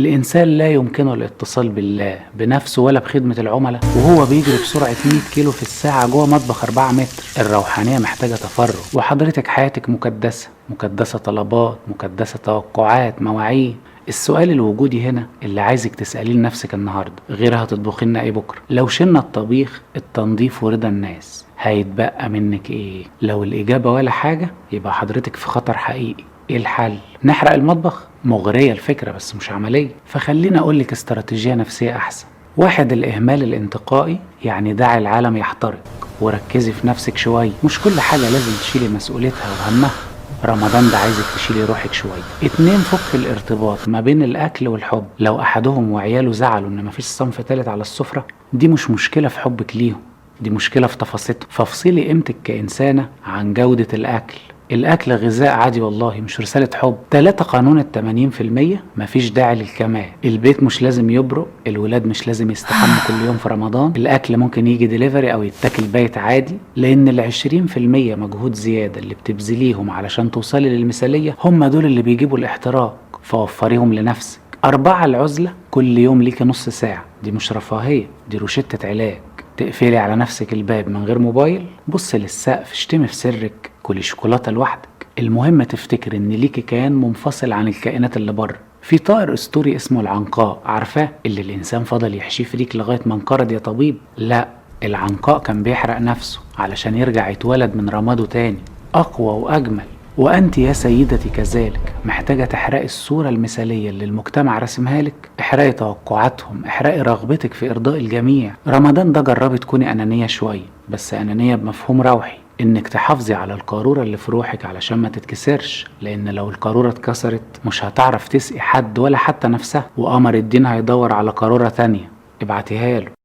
الإنسان لا يمكنه الاتصال بالله بنفسه ولا بخدمة العملاء وهو بيجري بسرعة 100 كيلو في الساعة جوه مطبخ 4 متر. الروحانية محتاجة تفرغ، وحضرتك حياتك مكدسة، مكدسة طلبات، مكدسة توقعات، مواعيد. السؤال الوجودي هنا اللي عايزك تسأليه لنفسك النهاردة، غير هتطبخي لنا ايه بكرة؟ لو شلنا الطبيخ، التنظيف ورضا الناس، هيتبقى منك ايه؟ لو الإجابة ولا حاجة، يبقى حضرتك في خطر حقيقي. ايه الحل؟ نحرق المطبخ؟ مغرية الفكرة بس مش عملية. فخلينا اقولك استراتيجية نفسية احسن. واحد، الإهمال الانتقائي، يعني دعي العالم يحترق وركزي في نفسك شوية. مش كل حاجة لازم تشيلي مسؤوليتها وهمها. رمضان ده عايزك تشيلي روحك شوية. 2، فك الارتباط ما بين الأكل والحب. لو أحدهم وعياله زعلوا إن مفيش صنف تالت على السفرة، دي مش مشكلة في حبك ليهم، دي مشكلة في تفاصيلهم. فافصلي قيمتك كإنسانة عن جودة الأكل. الأكل غذاء عادي والله، مش رسالة حب. 3، قانون ال80%. مفيش داعي للكمال. البيت مش لازم يبرق، الولاد مش لازم يستحموا كل يوم في رمضان، الأكل ممكن يجي ديليفري أو يتاكل بايت عادي. لأن ال20% مجهود زيادة اللي بتبذليهم علشان توصلي للمثالية، هم دول اللي بيجيبوا الاحتراق، فوفريهم لنفسك. 4، العزلة. كل يوم ليكي نص ساعة، دي مش رفاهية، دي روشتة علاج. تقفلي على نفسك الباب من غير موبايل، بص للسقف، اشتمي في سرك، كلي شوكولاتة لوحدك. المهم تفتكر ان ليكي كيان منفصل عن الكائنات اللي بره. في طائر اسطوري اسمه العنقاء، عارفاه؟ اللي الانسان فضل يحشيه في ريك لغاية ما انقرض يا طبيب. لا، العنقاء كان بيحرق نفسه علشان يرجع يتولد من رماده تاني، اقوى واجمل. وأنت يا سيدتي كذلك، محتاجة تحرقي الصورة المثالية اللي المجتمع رسمها لك. احرقي توقعاتهم، احرقي رغبتك في إرضاء الجميع. رمضان ده جربي تكوني أنانية شوية، بس أنانية بمفهوم روحي، إنك تحافظي على القارورة اللي في روحك علشان ما تتكسرش. لأن لو القارورة اتكسرت مش هتعرف تسقي حد ولا حتى نفسها، وقمر الدين هيدور على قارورة تانية. ابعتيها له.